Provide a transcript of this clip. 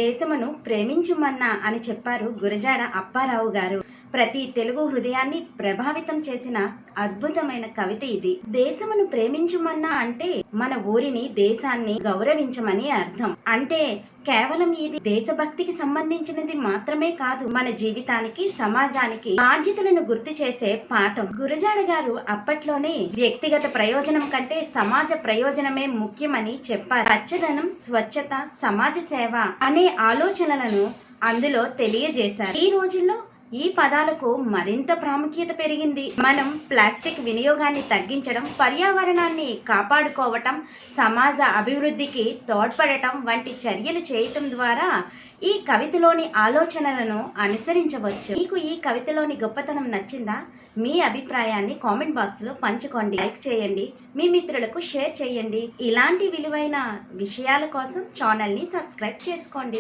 దేశమును ప్రేమించుమన్నా అని చెప్పారు గురజాడ అప్పారావు గారు. ప్రతి తెలుగు హృదయాన్ని ప్రభావితం చేసిన అద్భుతమైన కవిత ఇది. దేశమును ప్రేమించుమన్నా అంటే మన ఊరిని, దేశాన్ని గౌరవించమని అర్థం. అంటే కేవలం ఇది దేశభక్తికి సంబంధించినది మాత్రమే కాదు, మన జీవితానికి, సమాజానికి బాధ్యతలను గుర్తు చేసే పాఠం. గురజాడ గారు అప్పట్లోనే వ్యక్తిగత ప్రయోజనం కంటే సమాజ ప్రయోజనమే ముఖ్యమని చెప్పారు. పచ్చదనం, స్వచ్ఛత, సమాజ సేవ అనే ఆలోచనలను అందులో తెలియజేశారు. ఈ రోజుల్లో ఈ పదాలకు మరింత ప్రాముఖ్యత పెరిగింది. మనం ప్లాస్టిక్ వినియోగాన్ని తగ్గించడం, పర్యావరణాన్ని కాపాడుకోవటం, సమాజ అభివృద్ధికి తోడ్పడటం వంటి చర్యలు చేయటం ద్వారా ఈ కవితలోని ఆలోచనలను అనుసరించవచ్చు. మీకు ఈ కవితలోని గొప్పతనం నచ్చిందా? మీ అభిప్రాయాన్ని కామెంట్ బాక్స్లో పంచుకోండి. లైక్ చేయండి, మీ మిత్రులకు షేర్ చేయండి. ఇలాంటి విలువైన విషయాల కోసం ఛానల్ని సబ్స్క్రైబ్ చేసుకోండి.